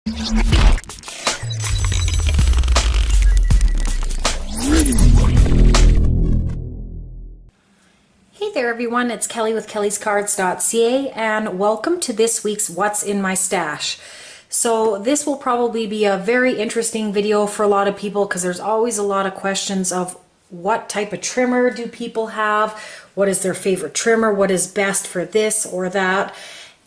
Hey there everyone, it's Kelly with Kellyscards.ca and welcome to this week's What's in My Stash. So this will probably be a very interesting video for a lot of people because there's always a lot of questions of what type of trimmer do people have, what is their favorite trimmer, what is best for this or that.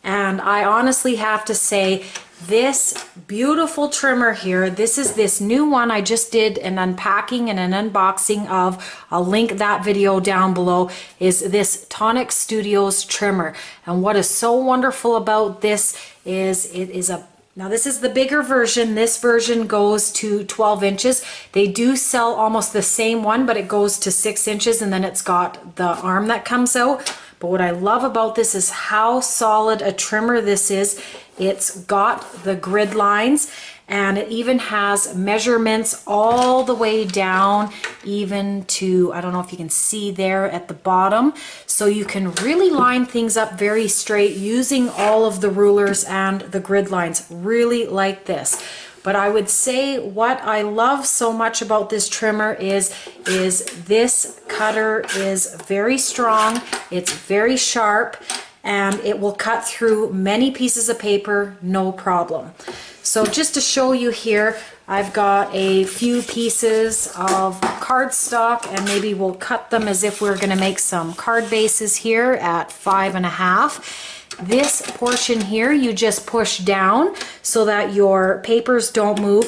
And I honestly have to say, this beautiful trimmer here, this is this new one I just did an unpacking and an unboxing of. I'll link that video down below. Is this Tonic Studios trimmer. And what is so wonderful about this is it is now this is the bigger version. This version goes to 12 inches. They do sell almost the same one, but it goes to 6 inches and then it's got the arm that comes out. But what I love about this is how solid a trimmer this is. It's got the grid lines and it even has measurements all the way down even to, I don't know if you can see there at the bottom. So you can really line things up very straight using all of the rulers and the grid lines. Really like this. But I would say what I love so much about this trimmer is this cutter is very strong, it's very sharp, and it will cut through many pieces of paper, no problem. So just to show you here, I've got a few pieces of cardstock and maybe we'll cut them as if we're going to make some card bases here at 5.5. This portion here you just push down so that your papers don't move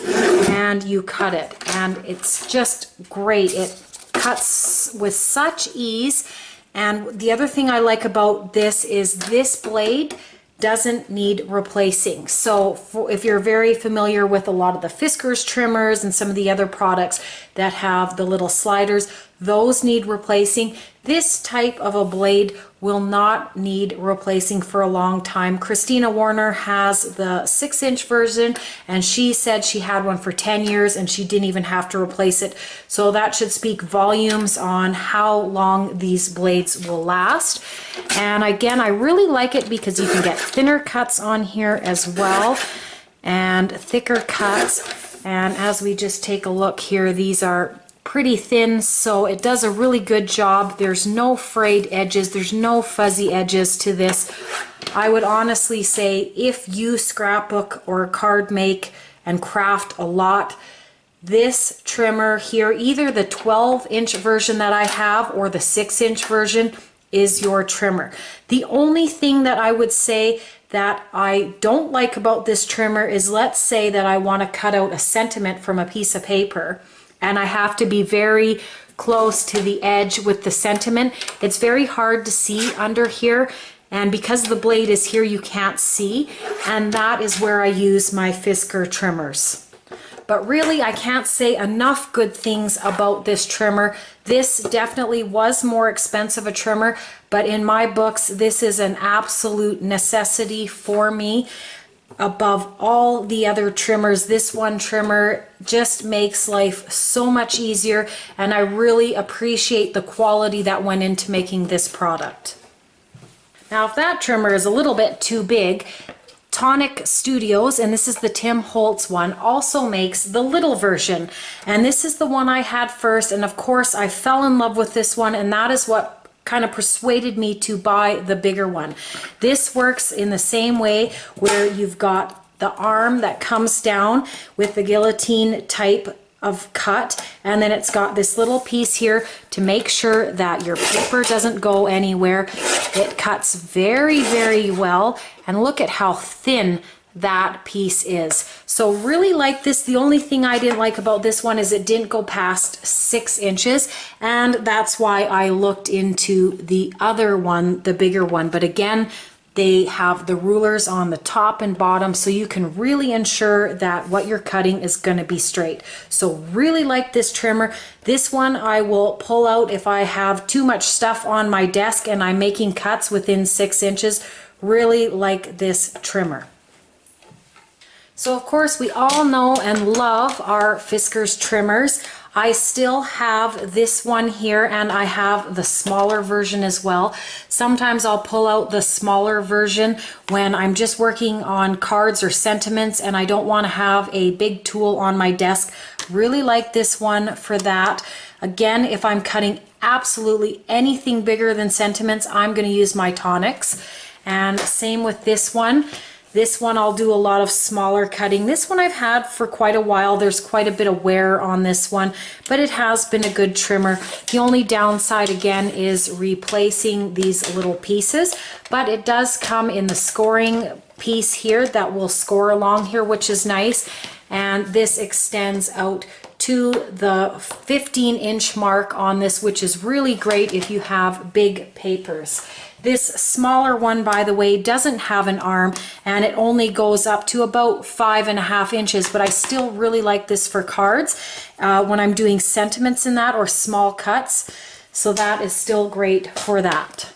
and you cut it, and it's just great. It cuts with such ease. And the other thing I like about this is this blade doesn't need replacing. So if you're very familiar with a lot of the Fiskars trimmers and some of the other products that have the little sliders, those need replacing. This type of a blade will not need replacing for a long time. Christina Warner has the 6-inch version and she said she had one for 10 years and she didn't even have to replace it. So that should speak volumes on how long these blades will last. And again, I really like it because you can get thinner cuts on here as well and thicker cuts. And as we just take a look here, these are pretty thin, so it does a really good job. There's no frayed edges, there's no fuzzy edges to this. I would honestly say if you scrapbook or card make and craft a lot, this trimmer here, either the 12-inch version that I have or the 6-inch version, is your trimmer. The only thing that I would say that I don't like about this trimmer is, let's say that I want to cut out a sentiment from a piece of paper and I have to be very close to the edge with the sentiment. It's very hard to see under here, and because the blade is here you can't see, and that is where I use my Fiskars trimmers. But really I can't say enough good things about this trimmer. This definitely was more expensive a trimmer, but in my books this is an absolute necessity for me. Above all the other trimmers, this one trimmer just makes life so much easier, and I really appreciate the quality that went into making this product. Now if that trimmer is a little bit too big, Tonic Studios, and this is the Tim Holtz one, also makes the little version, and this is the one I had first, and of course I fell in love with this one, and that is what kind of persuaded me to buy the bigger one. This works in the same way where you've got the arm that comes down with the guillotine type of cut, and then it's got this little piece here to make sure that your paper doesn't go anywhere. It cuts very, very well, and look at how thin that piece is. So really like this. The only thing I didn't like about this one is it didn't go past 6 inches, and that's why I looked into the other one, the bigger one. But again, they have the rulers on the top and bottom, so you can really ensure that what you're cutting is going to be straight. So really like this trimmer. This one I will pull out if I have too much stuff on my desk and I'm making cuts within 6 inches. Really like this trimmer. So of course we all know and love our Fiskars trimmers. I still have this one here, and I have the smaller version as well. Sometimes I'll pull out the smaller version when I'm just working on cards or sentiments and I don't want to have a big tool on my desk. Really like this one for that. Again, if I'm cutting absolutely anything bigger than sentiments, I'm going to use my tonics. And same with this one. This one I'll do a lot of smaller cutting. This one I've had for quite a while. There's quite a bit of wear on this one, but it has been a good trimmer. The only downside again is replacing these little pieces, but it does come in the scoring piece here that will score along here, which is nice. And this extends out to the 15-inch mark on this, which is really great if you have big papers. This smaller one, by the way, doesn't have an arm, and it only goes up to about 5.5 inches, but I still really like this for cards when I'm doing sentiments in that or small cuts. So that is still great for that.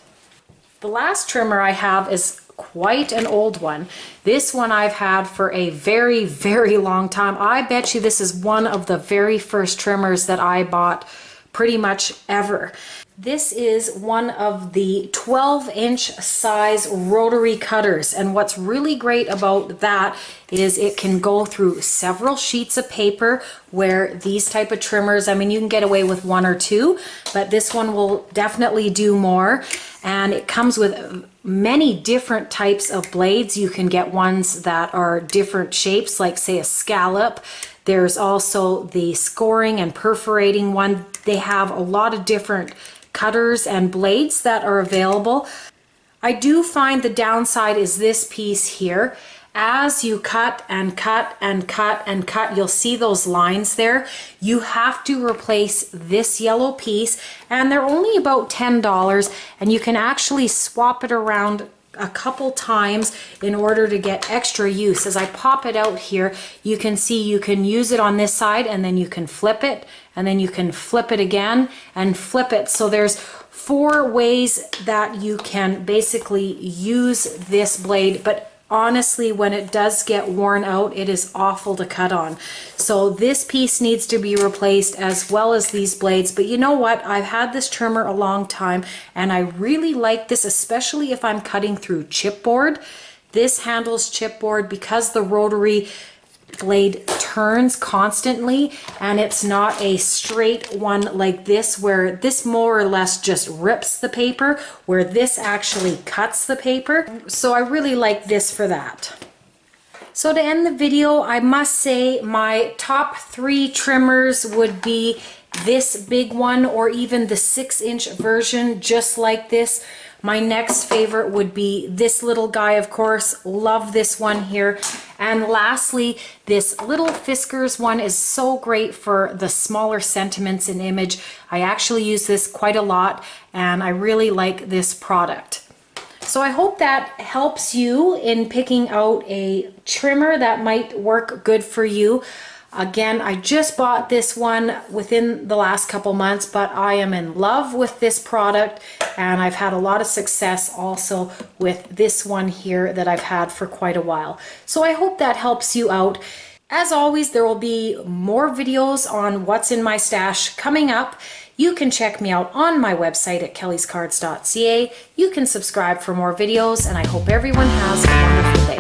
The last trimmer I have is quite an old one. This one I've had for a very, very long time. I bet you this is one of the very first trimmers that I bought pretty much ever. This is one of the 12-inch size rotary cutters, and what's really great about that is it can go through several sheets of paper, where these type of trimmers, I mean, you can get away with 1 or 2, but this one will definitely do more. And it comes with many different types of blades. You can get ones that are different shapes, like say a scallop. There's also the scoring and perforating one. They have a lot of different cutters and blades that are available. I do find the downside is this piece here. As you cut and cut and cut and cut, you'll see those lines there. You have to replace this yellow piece, and they're only about $10, and you can actually swap it around a couple times in order to get extra use. As I pop it out here, you can see you can use it on this side, and then you can flip it, and then you can flip it again and flip it. So there's 4 ways that you can basically use this blade, but honestly, when it does get worn out, it is awful to cut on. So this piece needs to be replaced, as well as these blades. But you know what? I've had this trimmer a long time, and I really like this, especially if I'm cutting through chipboard. This handles chipboard because the rotary blade turns constantly, and it's not a straight one like this, where this more or less just rips the paper, where this actually cuts the paper. So I really like this for that. So to end the video, I must say my top 3 trimmers would be this big one, or even the 6-inch version just like this. My next favorite would be this little guy, of course. Love this one here. And lastly, this little Fiskars one is so great for the smaller sentiments in image. I actually use this quite a lot, and I really like this product. So I hope that helps you in picking out a trimmer that might work good for you. Again, I just bought this one within the last couple months, but I am in love with this product, and I've had a lot of success also with this one here that I've had for quite a while. So I hope that helps you out. As always, there will be more videos on what's in my stash coming up. You can check me out on my website at Kellyscards.ca. You can subscribe for more videos, and I hope everyone has a wonderful day.